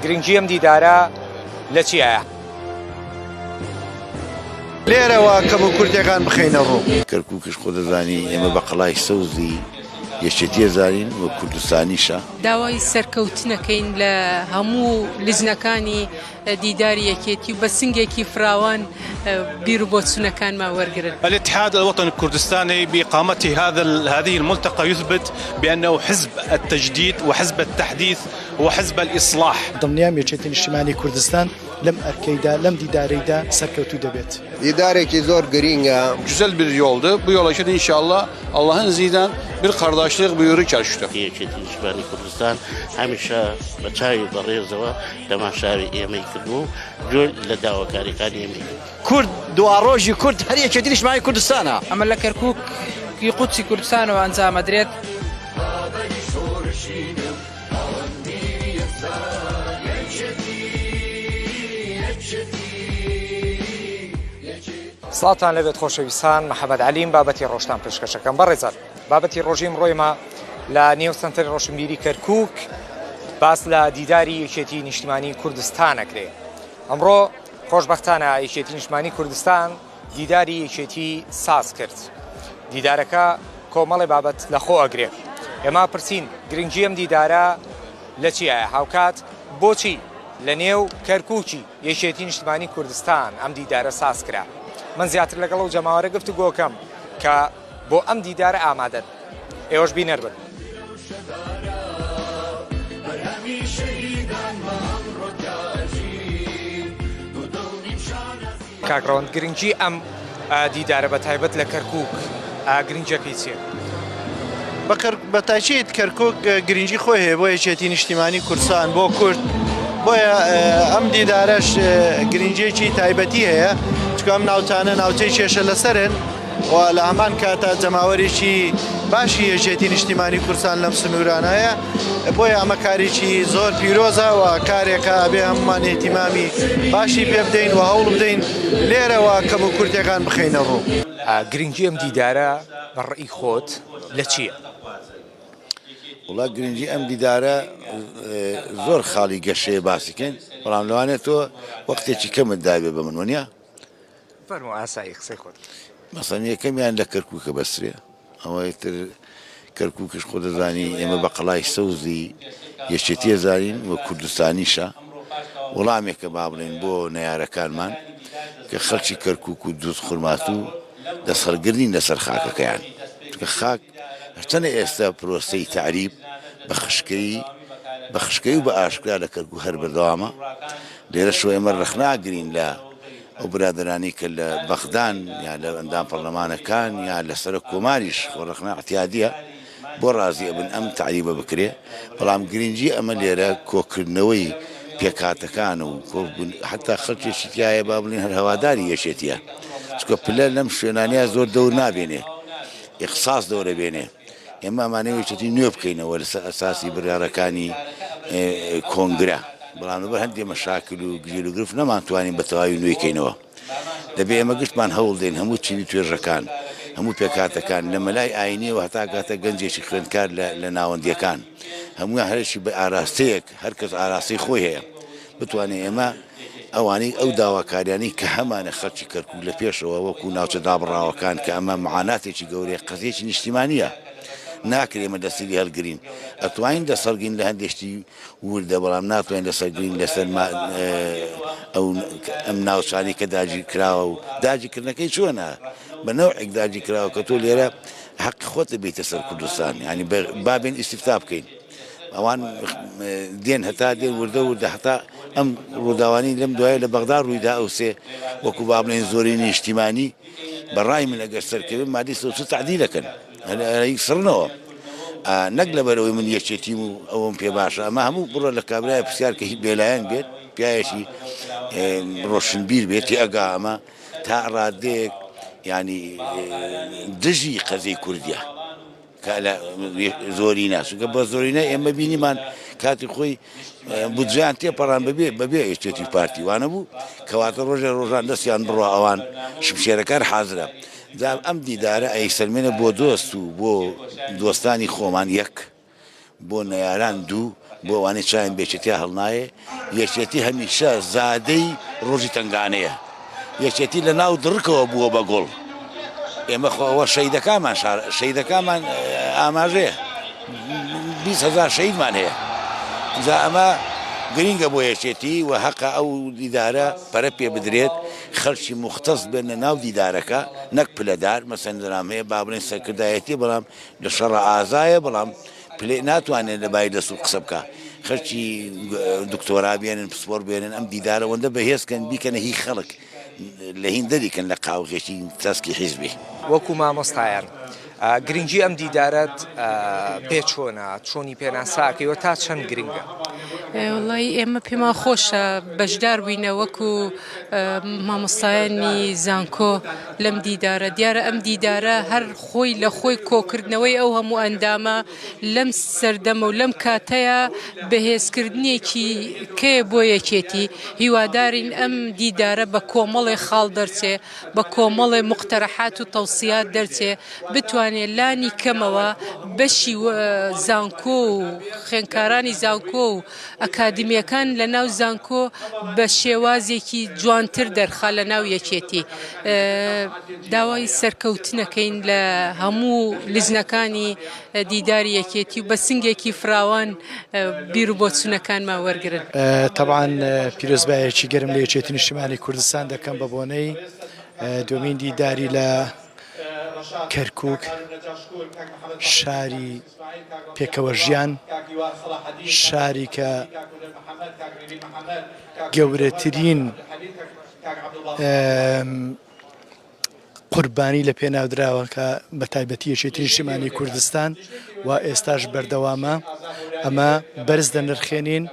گرنگی ئەم دیدارە لە چیایە؟ لێرەوە کە بۆ کوردەکان بخەینە ڕوو. کەرکووکش خۆ دەزانی ئێمە بە قەڵای سەوزی یەکێتیە زانین و کوردستانیشە. داوای سەرکەوتنەکەین لە هەموو لجنەکانی دیداری یەکێتی و بە سنگێکی فراوان بیر و بۆچوونەکانمان وەرگرن. الاتحاد الوطني الكردستاني بإقامة هذه الملتقى يثبت بأنه حزب التجديد وحزب التحديث وحزب الإصلاح. ضمنيام يجتين اجتماعي كردستان لم أركيدا لم ديداريدا سركوتو دبيت. İdareki zor gringa. Güzel bir yoldu. Bu yola için inşallah Allah'ın izniyle bir kardeşlik buyruğu çalıştı. كێتە نیشتمانی کوردستان هەمیشە بە چاوی بەڕێزەوە تەماشاوی ئێمەی کردبوو جۆر لە داواکاریەکانی ئێمەی کورد دواڕۆژی کورد هەر یەکێتی نیشتمانی کوردستانە. ئەمە لە کەرکووک قودسی کوردستانەوە ئەنجامەدرێت. سڵاتان لەبێت خۆشەویستان، محەممەد علیم بابەتی ڕۆژتان پێشکەشەکەم بەڕێزان. بابەتی ڕۆژیم ڕۆیمە لە نێو سنتەری ڕۆشنبیری کەرکووک باس لە دیداری یەکێتی نیشتیمانی کوردستان ئەکرێ. ئەمڕۆ خۆشبەختانە یەکێتی نیشتیمانی کوردستان دیداری یەکێتی ساز کرد. دیدارەکە کۆمەڵی بابەت لە خۆ ئەگرێ. ئێمە پرسین گرنگی ئەم دیدارە لە چیایە؟ هاوکات بۆچی لە نێو کەرکووکی یەکێتی نیشتیمانی کوردستان ئەم دیدارە ساز کرا؟ من زیاتر لەگەڵ ئەو جەماوەرە گفتوگۆکەم کە بۆ ئەم دیدارە ئامادەن. ئێوەش بینەر بن. کاکڕەوەند گرنگی ئەم دیدارە بە تایبەت لە کەرکووک گرنگەکەی چیە؟ بە تاکید کەرکووک گرنگی خۆی هەیە بۆ یەکێتی نیشتیمانی کوردستان بۆ کورد. بۆیە ئەم دیدارەش گرنگێکی تایبەتی هەیە چکە ئەم ناوچانە ناوچەی کێشە لەسەرن و لە هەمان کاتە جەماوەرێکی باشی یەکێتی نیشتیمانی کوردستان لەم سنوورانەیە. بۆیە ئەمە کارێکی زۆر پیرۆزە و کارێکە ئەبێ هەمومان ئێتیمامی باشی پێ بدەین و هەوڵ بدەین لێرەوە کە بۆ کوردەکان بخەینە ڕوو. گرنگی ئەم دیدارە بەڕێی خۆت لە چییە؟ وڵا گرنگی ئەم دیدارە زۆر خاڵی گەشەیە باسیکەین، بەڵام لەوانێت تۆ وەختێکی کەمت دابێ بە من وەنیا؟ فەرموو ئاسایی قسەی خۆت. مەسەڵەن یەکەمیان لە کەرکووکە بەسرێ، ئەوەی تر کەرکووکش خۆ دەزانی ئێمە بە قەڵای سەوزی یەکێتیە زانین و کوردستانیشە. وەڵامێکە با بڵێن بۆ نەیارەکانمان کە خەڵکی کەرکووک و دووس خورمات و دەسەڵگرنین لەسەر خاکەکەیان. چکە خاک هەرچەنە ئێستا پرۆسەی تعریب بە خشکەی و بە ئاشکرا لە کەرکووک هەر بەردەوامە. لێرە شۆ ئێمە ڕەخناگرین لە ئەو برادرانی کە لە بەغدان یا لە ئەندام پەرلەمانەکان یا لەسەر کۆماریش خۆڕەخنا احتیادیە بۆ ڕازی ئەبن ئەم تعریبە بکرێ. بەڵام گرنگی ئەمە لێرە کۆکردنەوەی پێکاتەکان و حتا خەڵکێکی تایە با بڵێن هەر هەواداری یەکێتیە، چکە پلە لەم شوێنانەیە زۆر دەور نابێنێ، ئیخساس دەورە بێنێ. ئێمە ئەمانەی یەکێتی نوێ بکەینەوە لەسەر ئەساسی بڕیارەکانی کۆنگرە. بەڵام لەبەر هەندێک مەشاکل و گریل و گرفت نەمانتوانین بە تەواوی نوێکەینەوە. دەبێ ئێمە گشتمان هەوڵ دێن هەموو چینی توێژەکان، هەموو پێکاتەکان لە مەلای ئاینیەوە هەتا کاتە گەنجێکی خوێندکار لە ناوەندیەکان هەموویان هەرشی بە ئاراستەیەک هەر کەس ئاراستی خۆی هەیە بتوانێت ئێمە ئەوانەی ئەو داواکاریانی کە هەمانە خەڵکی کەرکووک لە پێشەوە وەکو ناوچە دابڕاوەکان کە ئەمە معاناتێکی گەورەیە قەزێکی نیشتیمانیە ناکرێ ئێمە دەستی هەڵگرین. ئەتوانین دەسەڵگین لە هەندێشتی وردە، بەڵام ناتوانین دەسەڵگرین لەسەر ئەم ناوچانی کە داگیر کراوە و داگیرکردنەکەی چۆنە بە نەوعێک داگیر کراوە کە تۆ لێرە حەقی خۆت دەبێتە سەر کوردستان. یعنی بابێن ئیستیفتا بکەین. ئەوان دێن هەتا دێن وردە هەتا ئەم ڕووداوانی لەم دوایە لە بەغدا ڕوویدا ئەوسێ وەکو با بڵێن زۆری نیشتیمانی بەڕای من ئەگەر سەرکەوێت مادی سەوچ تعدیلەکەن سڕنەوە، نەک لەبەرەوەی من یەکێتیم و ئەوم پێ باشە. ئەمە هەموو بڕە لە کابرای پرسیار کە هیچ بێلایەن بێت، پیاەتی ڕۆشنبیر بێتی ئەگا ئەمە تا ڕادەیەک ینی دژی قەزەی کوردیە کە لە زۆری ناسوکە بە زۆرینە ئێمە بینیمان کاتی خۆی بودجیان تێپەڕان بەبێ یەکێتی پارتی وانە بوو کەواتە ڕۆژان دەستیان بڕۆ ئەوان شمشێرەکان حازرە. ئەم دیدارە ئەیسەلمێنە بۆ دۆست و بۆ دۆستانی خۆمان یەک، بۆ نەیاران دوو، بۆ ئەوانەی چایان بێچێتی هەڵنایە یەکێتی هەمیشە زادەی ڕۆژی تنگانەیە یەکێتی لە ناو دڕکەوە بووە بە گوڵ ئێمە خۆەوە شەیدەکانمان ئاماژەیە 20,000 شەیدمان هەیە جا ئەمە گرینگە بۆ یەکێتی و حەقە ئەو دیدارە پەرە پێ بدرێت خەڵکی مختص بێنە ناو دیدارەکە نەک پلەدار مەسەن دەرام هەیە با بڵێن سەرکردایەتی بەڵام لە شەڕە ئازایە بەڵام پلێ ناتوانێت لە بای دەسوود قسە بکە خەڵکی دکتۆرا بێنن پسپۆر بێنن ئەم دیدارەوەندە بەهێزکەن بیکەنە هی خەڵک لە هین دەریکەن لە قاوغێکی تاسکی حیزبی وەکو مامۆستایان گرنگی ئەم دیدارەت پێ چۆنە چۆنی پێناساکەیەوە تا چەند گرنگە وڵی ئێمە پێما خۆشە بەشدار بووینە وەکو مامۆستایانی زانکۆ لەم دیدارە دیارە ئەم دیدارە هەر خۆی لە خۆی کۆکردنەوەی ئەو هەموو ئەندامە لەم سەردەمە و لەم کاتەیە بەهێزکردنیەکی کێ بۆ یەکێتی هیوادارین ئەم دیدارە بە کۆمەڵێ خاڵ دەرچێ بە کۆمەڵێ مقتەرەحات و تەوسیات دەرچێ بتوانێت لانی کەمەوە بەشی زانکۆ و خوێندکارانی زانکۆ و ئەکادمیەکان لە ناو زانکۆ بە شێوازێکی جوانتر دەرخا لە ناو یەکێتی داوای سەرکەوتنەکەین لە هەموو لیزنەکانی دیداری یەکێتی و بە سنگێکی فراوان بیر و بۆچوونەکانمان وەرگرن طبعا پیرۆزبایەکی گەرم لە یەکێتی نیشتیمانی کوردستان دەکەم بە بۆنەی دومین دیداری لە کەرکوک شاری پێکەوە ژیان شاری کە گەورەترین قوربانی لە پێناودراوە کە بە تایبەتی یەکێتی نیشتیمانی کوردستان و ئێستاش بەردەوامە ئەمە بەرز دەنرخێنین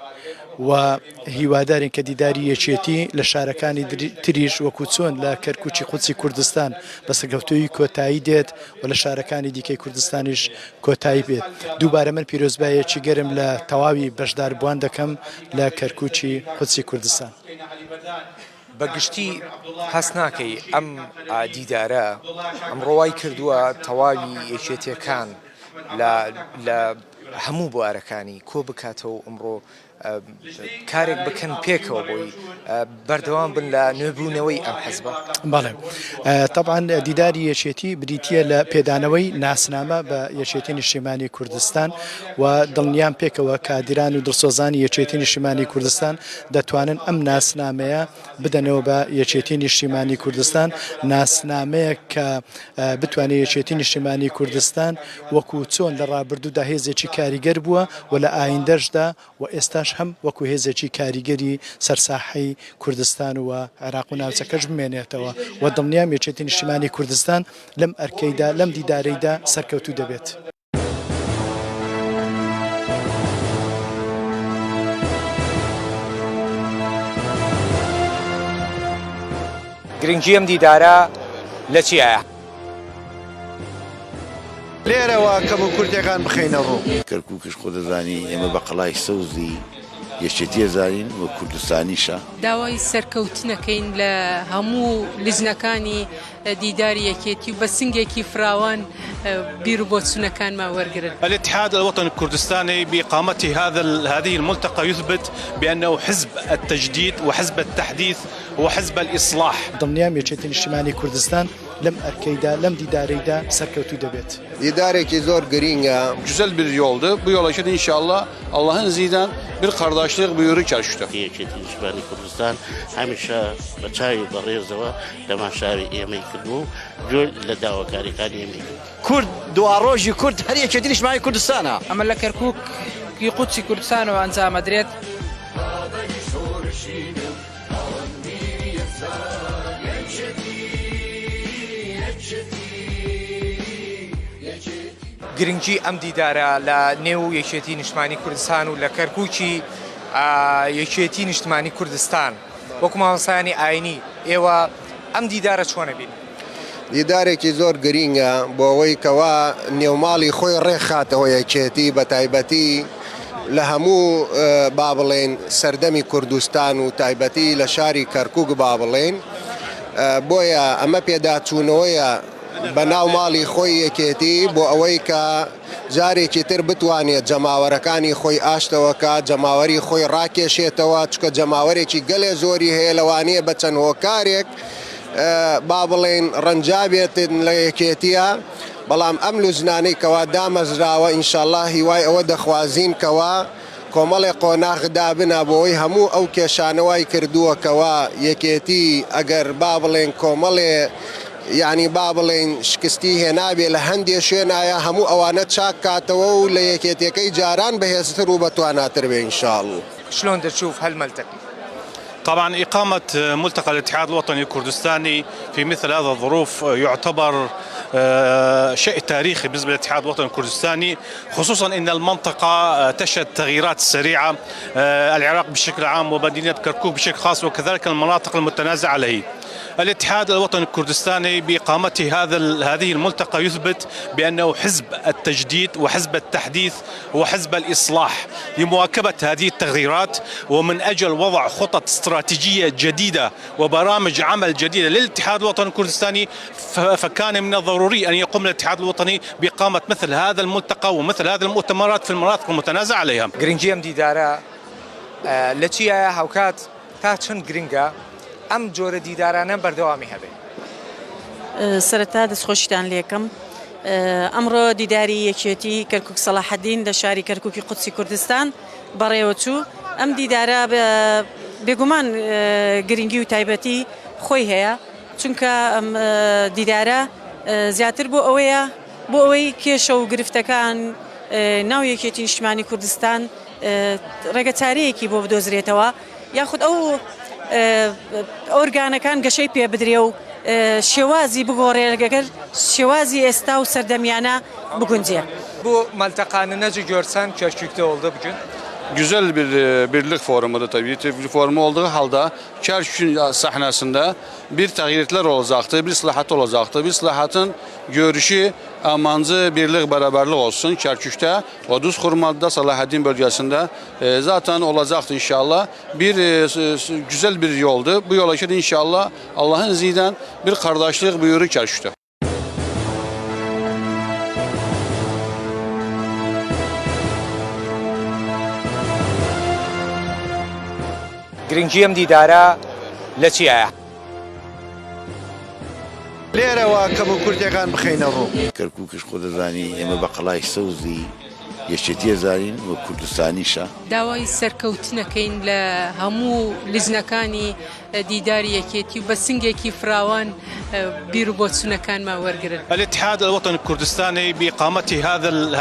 و هیوادارین کە دیداری یەکێتی لە شارەکانی تریش وەکو چۆن لە کەرکووکی قودسی کوردستان بە سەرکەوتووی کۆتایی دێت و لە شارەکانی دیکەی کوردستانیش کۆتایی بێت دووبارە من پیرۆزبایەکی گەرم لە تەواوی بەشداربووان دەکەم لە کەرکووکی قودسی کوردستان بەگشتی هەست ناکەی ئەم دیدارە ئەمڕۆوای کردووە تەواوی یەکێتیەکان لە هەموو بوارەکانی کۆ بکاتەوە ئەمڕۆ کارێک بکەن پێکەوە بۆی بەردەوام بن لە نوێبوونەوەی ئەم حەزبە بەڵێ طبعا دیداری یەکێتی بریتیە لە پێدانەوەی ناسنامە بە یەکێتی نیشتیمانی کوردستان و دڵنیان پێکەوە کادران و دڵسۆزانی یەکێتی نیشتیمانی کوردستان دەتوانن ئەم ناسنامەیە بدەنەوە بە یەکێتی نیشتیمانی کوردستان ناسنامەیە کە بتوانێت یەکێتی نیشتیمانی کوردستان وەکو چۆن لە ڕابردوودا هێزێکی کاریگەر بووە و لە ئایندەشدا و ئێستاش هەم وەکو هێزێکی کاریگەری سەرساحەی کوردستان و عێراق و ناوچەکەش بمێنێتەوە و دڵنیام یەکێتی نیشتیمانی کوردستان لەم ئەرکەیدا لەم دیدارەیدا سەرکەوتوو دەبێت. گرنگی ئەم دیدارە لە چیایە؟ لێرەوە کەم و کورتەکان بخەینە ڕوو کەرکووکش خۆ دەزانی ئێمە بە قەڵای سەوزی یەکێتیە زانین و کوردستانیشە داوای سەرکەوتنەکەین لە هەموو لیزنەکانی دیداری یەکێتی و بە سنگێکی فراوان بیر و بۆچوونەکانمان وەرگرن الاتحاد الوطني الكردستاني بإقامة هذه الملتقى يثبت بأنه حزب التجديد وحزب التحديث وحزب الإصلاح دڵنیام یەکێتی نیشتیمانی کوردستان لەم ئەرکەیدا لەم دیدارەیدا سەرکەوتوو دەبێت. دیدارێکی زۆر گرینگە Güzel bir yoldu. Bu yola çıkın inşallah Allah'ın izniyle bir kardeşlik buyruğu çalıştı. یەکێتی نیشتیمانی کوردستان هەمیشە بە چاوی بەڕێزەوە تەماشاوی ئێمەی کردبوو جۆل لە داواکاریەکانی ئێمەی کورد دواڕۆژی کورد هەر یەکێتی نیشتیمانی کوردستانە ئەمە لە کەرکووکی قودسی کوردستانەوە ئەنجامەدرێت گرنگی ئەم دیدارە لە نێو یەکێتی نیشتیمانی کوردستان و لە کەرکووکی یەکێتی نیشتیمانی کوردستان وەکو مامۆستایانی ئاینی ئێوە ئەم دیدارە چۆنە بین؟ دیدارێکی زۆر گرینگە بۆ ئەوەی کەوا نێوماڵی خۆی ڕێکخاتەوە یەکێتی بە تایبەتی لە هەموو با بڵێن سەردەمی کوردستان و تایبەتی لە شاری کەرکووک با بڵێن بۆیە ئەمە پێداچوونەوەیە بە ناو ماڵی خۆی یەکێتی بۆ ئەوەی کە جارێکی تر بتوانێت جەماوەرەکانی خۆی ئاشتەوەکە جەماوەری خۆی ڕاکێشێتەوە چکە جەماوەرێکی گەلێ زۆری هەیە لەوانەیە بە چەند هۆکارێک با بڵێن ڕەنجابێتن لە یەکێتیە بەڵام ئەم لوزنانەی کەوا دامەزراوە ئینشاءڵڵا هیوای ئەوە دەخوازین کەوا کۆمەڵێ قۆناغدا بنا بۆی هەموو ئەو کێشانەوەی کردووەکەوە یەکێتی ئەگەر با بڵێن کۆمەڵێ یعنی با بڵێن شکستی هێنابێ لە هەندێک شوێنایە هەموو ئەوانە چاک کاتەوە و لە یەکێتەکەی جاران بەهێزتر و بەتواناتر بێ ئینشاءڵڵا. شلون تشوف هالملتقى؟ طبعا إقامة ملتقى الاتحاد الوطني الكردستاني في مثل هذا الظروف يعتبر شيء تاريخي بالنسبة للاتحاد الوطني الكردستاني، خصوصا أن المنطقة تشهد تغييرات سريعة، العراق بشكل عام ومدينة كركوك بشكل خاص وكذلك المناطق المتنازعة عليه. الاتحاد الوطني الكردستاني بإقامته هذه الملتقى يثبت بأنه حزب التجديد وحزب التحديث وحزب الإصلاح لمواكبة هذه التغييرات ومن أجل وضع خطط استراتيجية جديدة وبرامج عمل جديدة للاتحاد الوطني الكردستاني. فكان من الضروري أن يقوم الاتحاد الوطني بإقامة مثل هذا الملتقى ومثل هذه المؤتمرات في المناطق المتنازع عليها. گرنگیم دیدارە لە چیایە هاوکات تا چەند گرنگە ئەم جۆرە دیدارانە بەردەوامی هەبێ؟ سەرەتا دەستخۆشیتان لێکم. ئەمڕۆ دیداری یەکێتی کەرکوک سەلاحەدین لە شاری کەرکوکی قودسی کوردستان بەڕێوەچوو. ئەم دیدارە بێگومان گرنگی و تایبەتی خۆی هەیە چونکە ئەم دیدارە زیاتر بۆ ئەوەی کێشە و گرفتەکان ناو یەکێتی نیشتیمانی کوردستان ڕێگەچارەیەکی بۆ بدۆزرێتەوە یاخود ئەو ئۆرگانەکان گەشەی پێ بدرێ و شێوازی بگۆڕێ لەگەر شێوازی ئێستا و سەردەمیانە بگونجێ. Bu maltekanı nece görsen Kerkük'te oldu bugün? Güzel bir birlik forumudur tabii. Bir forumu olduğu halde Kerkük'ün sahnesinde bir tağyirler olacaktır, bir islahat olacaktır. Bir islahatın görüşü amancı birlik beraberlik olsun Kerkük'te. O Duz Hurmalı'da Salahaddin bölgesinde zaten olacaktır inşallah. Bir güzel bir yoldu. Bu yola şimdi inşallah Allah'ın izniyle bir kardeşlik buyurur Kerkük'te. گرنگیم دیدارە لە چیایە؟ لێرەوە کەم و کورتەکان بخەینە ڕوو. کەرکووکش خۆ دەزانی ئێمە بە قەڵای سەوزی یەکێتیە زانین و کوردستانیشە. داوای سەرکەوتنەکەین لە هەموو لزنەکانی دیداری یەکێتی و بە سنگێکی فراوان بیر و بۆچوونەکانمان وەرگرن. الاتحاد الوطني الكردستاني بإقامته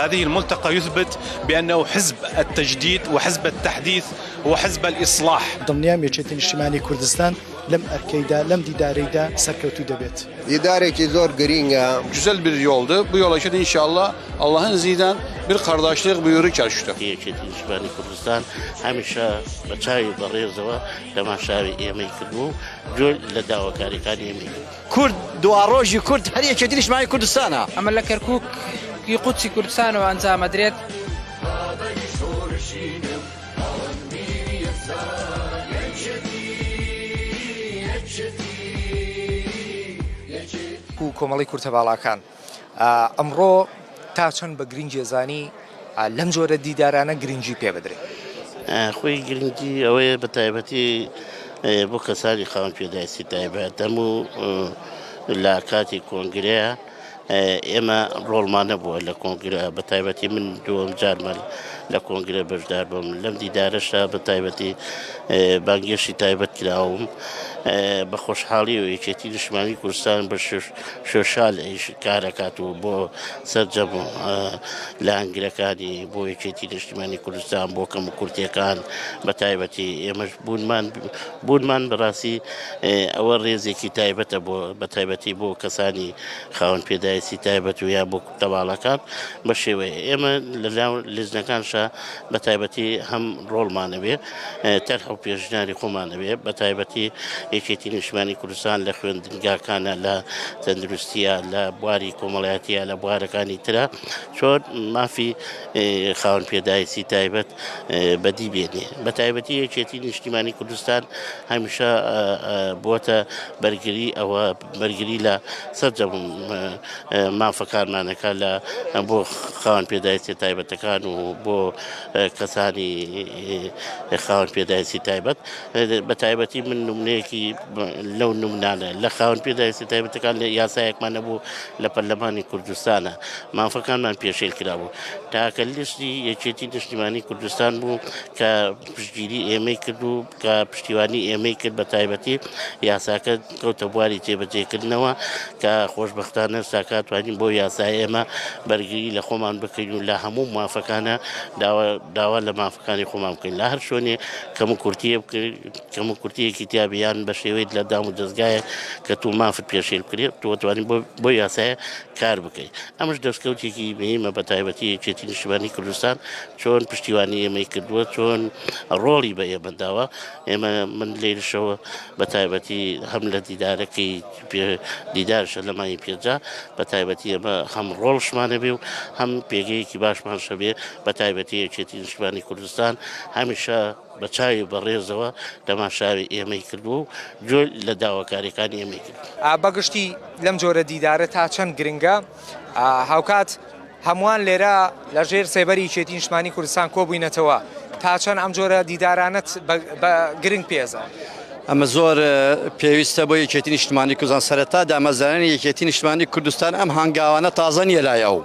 هذه الملتقى يثبت بأنه حزب التجديد وحزب التحديث وحزب الإصلاح. دڵنیام یەکێتی نیشتیمانی کوردستان لەم ئەرکەیدا لەم دیدارەیدا سەرکەوتوو دەبێت. دیدارێکی زۆر گرینگە. Güzel bir yoldu. Bu yola şimdi inşallah Allah'ın izniyle bir kardeşlik buyurur Kerkük'te. یەکێتی نیشتیمانی کوردستان هەمیشە بە چاوی بەڕێزەوە تەماشاوی ئێمەی کردبوو جۆر لە داواکاریەکانی ئێمەی. کورد دواڕۆژی کورد هەر یەکێتی نیشتیمانی کوردستانە. ئەمە لە کەرکووکی قودسی کوردستانەوە ئەنجامەدرێت. و کۆمەڵی کورتە باڵاکان ئەمڕۆ تا چەند بە گرنگی زانی لەم جۆرە دیدارانە گرنگی پێ بدرێت. خۆی گرنگی ئەوەیە بە تایبەتی بۆ کەسانی خاوەن پێداویستی تایبەت هەموو لە کاتی کۆنگرەیە ئێمە ڕۆڵمان نەبووە لە کۆنگرە بە تایبەتی من دووەم جارمە لە کۆنگرە بەشدار بووم لەم دیدارەشە بە تایبەتی بانگێشی تایبەت کراوم بە خۆشحاڵی و یەکێتی نیشتیمانی کوردستان بە شۆشال کارەکات و بۆ سەرجەم لە ئەنگلەکانی بۆ یەکێتی نیشتیمانی کوردستان بۆ کەم و کورتیەکان بە تایبەتی ئێمەش بوونمان بەڕاستی ئەوە ڕێزێکی تایبەتە بە تایبەتی بۆ کەسانی خاوەن پێداویستی تایبەت و یا بۆ تەواڵەکان بە شێوەیە ئێمە لە لەژنەکان هەمیشە بە تایبەتی هەم ڕۆڵمانەوێ تەرخ و پێشنیاری خۆمانەوێ بە تایبەتی یەکێتی نیشتیمانی کوردستان لە خوێندنگاکانە لە تەندروستیە لە بواری کۆمەڵایەتیە لە بوارەکانی ترە چۆن مافی خاوەن پێداویستی تایبەت بەدی بێنێ بە تایبەتی یەکێتی نیشتیمانی کوردستان هەمیشە بۆتە بەرگری ئەوە بەرگری لە سەرجەم مافەکانمانەکە لە بۆ خاوەن پێداویستی تایبەتەکان و بۆ کەسانی خاوەن پێداویستی تایبەت بە تایبەتی من نمونەیەکی لەو نمونانە لە خاوەن پێداویستی تایبەتەکان لە یاسایەکمان نەبوو لە پەرلەمانی کوردستانە مافەکانمان پێشێل کرابوو تاکە لیستی یەکێتی نیشتیمانی کوردستان بوو کە پشتگیری ئێمەی کرد و کە پشتیوانی ئێمەی کرد بە تایبەتی یاساکە کەوتە بواری جێبەجێکردنەوە کە خۆشبەختانە ساکاتوانین بۆ یاسای ئێمە بەرگری لە خۆمان بکەین و لە هەموو مافەکانە داوا لە مافەکانی خۆمان بکەین لە هەر شوێنێ کەم و کورتیەکی تیابیان بە شێوەیە لە دام و دەستگایە کە تو مافت پێشێل بکرێت تۆ توانین بۆ یاسایە کار بکەیت ئەمەش دەستکەوتێکی مهمە بە تایبەتی یەکێتی نیشتیمانی کوردستان چۆن پشتیوانی ئێمەی کردووە چۆن ڕۆڵی بە ئێمە داوە ئێمە من لێرشەوە بە تایبەتی هەم لە دیدارەکەی دیدارشە لە مای پێجا بە تایبەتی ئێمە هەم ڕۆڵشمانە بێ و هەم پێگەیەکی باشمان شەبێ بە تایبەتی یەکێتی نیشتیمانی کوردستان هەمیشە بە چاوی بەڕێزەوە دەماشاوی ئێمەی کردو و جۆ لە داواکاریەکانی ئێمەی کرد بەگشتی لەم جۆرە دیدارە تا چەند گرنگە هاوکات هەمووان لێرە لە ژێر سێبەری یەکێتی نیشتیمانی کوردستان کۆبووینەتەوە تا چەند ئەم جۆرە دیدارانەت بە گرنگ پێزە ئەمە زۆر پێویستە بۆ یەکێتی نیشتیمانی کوردستان سەرەتا دامەزرانی یەکێتی نیشتیمانی کوردستان ئەم هەنگاوانە تازە نیە لایەوە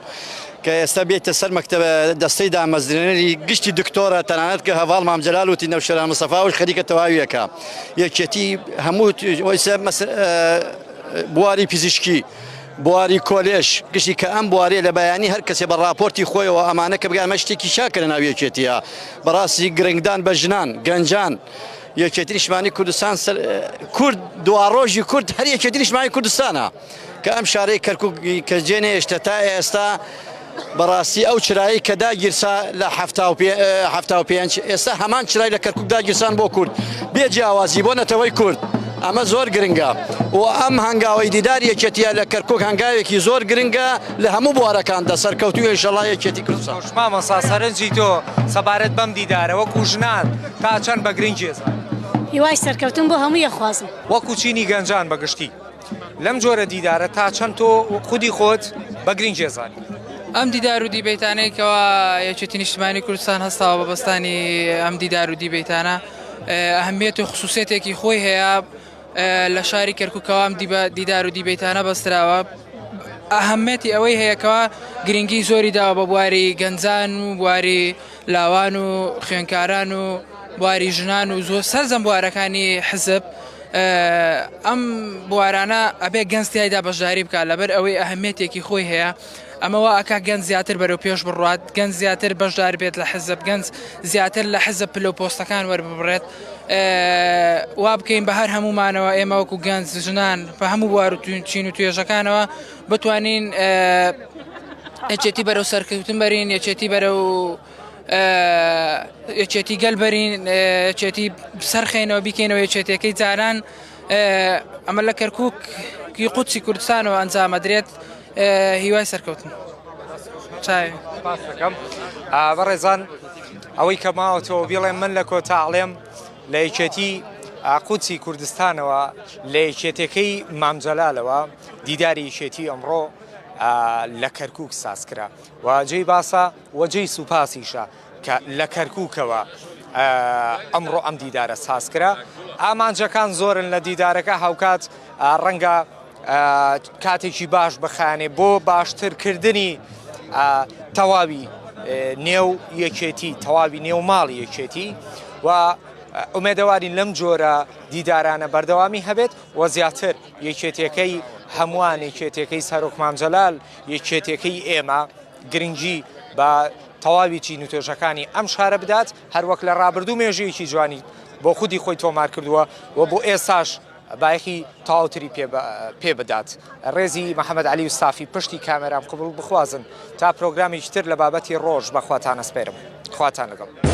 کە ئێستا بێتە سەر مەکتەبە دەستەی دامەزرێنەری گشتی دکتۆرە تەنانەت کە هەواڵ مامجەلال وتی نەوشەران مستەفاوش خەریکە تەواویەکە یەکێتی هەموو بواری پزیشکی بواری کۆلێژ گشتی کە ئەم بوارێ لە بەیانی هەر کەسێ بە راپۆرتی خۆیەوە ئەمانە کە بگامە شتێکی شاکرە ناو یەکێتیە بەڕاستی گرنگدان بە ژنان گەنجان یەکێتی نیشتیمانی کوردستان کورد دواڕۆژی کورد هەر یەکێتی نیشتیمانی کوردستانە کە ئەم شارەی کەرکووک کە جێنێشتە تا ئێستا بەڕاستی ئەو چرایی کە داگیرسا لە 75 ئێستا هەمان چرای لە کەرکووک داگیرسان بۆ کورد بێ جیاوازی بۆ نەتەوەی کورد ئەمە زۆر گرنگە و ئەم هەنگاوی دیدار یەکێتیە لە کەرکووک هەنگاوێکی زۆر گرنگە لە هەموو بوارەکاندا سەرکەوتوی ئینشەڵا یەکێتی کوردستان مامۆستا سەرنجی تۆ سەبارەت بەم دیدارە وەکو ژنان تا چەند بە گرنگێزە هیوای سەرکەوتن بۆ هەموو یەخوازم وەکو چینی گەنجان بەگشتی لەم جۆرە دیدارە تا چەند تۆ خودی خۆت بە گرنگ جێزانی ئەم دیدار و دیبەیتانەیەکەوە یەکێتی نیشتیمانی کوردستان هەستاوە بەبەستانی ئەم دیدار و دیبەیتانە ئەهەمیەت و خصوصیەتێکی خۆی هەیە لە شاری کەرکووکەوە ئەم دیدار و دیبەیتانە بەستراوە ئەهەمیەتی ئەوەی هەیەکەوە گرنگی زۆری داوە بە بواری گەنجان و بواری لاوان و خوێنکاران و بواری ژنان و زۆر سەرجەم بوارەکانی حزب ئەم بوارانە ئەبێ گەنج تیایدا بەشداری بکات لەبەر ئەوەی ئەهەمیەتێکی خۆی هەیە ئەمەوە ئەکا گەنج زیاتر بەرەو پێش بڕات گەنج زیاتر بەشدار بێت لە حزب گەنج زیاتر لە حزب پلە و پۆستەکان وەرببڕێت وا بکەین بە هەر هەمومانەوە ئێمە وەکو گەنج ژنان بە هەموو بوار و چین و توێژەکانەوە بتوانین یەکێتی بەرەو سەرکەوتن بەرین یەکێتی بەرەو یەکێتی گەل بەرین یەکێتی سەرخێنەوە بیکەینەوە یەکێتەکەی جاران ئەمە لە کەرکووکی قوچی کوردستانەوە ئەنجامەدرێت هیوای سەرکەوتن دەکەم بەڕێزان ئەوەی کە ماوەتەوە بڵێم من لە کۆتاڵێم لە یەکێتی قوچی کوردستانەوە لە یەکێتەکەی مامجەلالەوە دیداری یەکێتی ئەمڕۆ لە کەرکووک سازکرا و جێی باسە وەجێی سوپاسیشە کە لە کەرکووکەوە ئەمڕۆ ئەم دیدارە سازکرا ئامانجەکان زۆرن لە دیدارەکە هاوکات ڕەنگە کاتێکی باش بخانێ بۆ باشترکردنی تەواوی نێو یەکێتی تەواوی نێو ماڵی یەکێتی و ئومێدەوارین لەم جۆرە دیدارانە بەردەوامی هەبێت و زیاتر یەکێتەکەی هەمووان یەکێتەکەی سەرۆک مامجەلال یەکێتەکەی ئێمە گرنگی بە تەواوی چین و توێژەکانی ئەم شارە بدات هەروەک لە ڕابردوو مێژەیەکی جوانی بۆ خودی خۆی تۆمار کردووە و بۆ ئێستاش بایەخی تەواوتری پێ بدات. ڕێزی محەممەد علی وستافی پشتی کامێرام قبول بخوازن تا پرۆگرامی تر لە بابەتی ڕۆژ بەخواتان ئەسپێرم. خواتان لەگەڵ.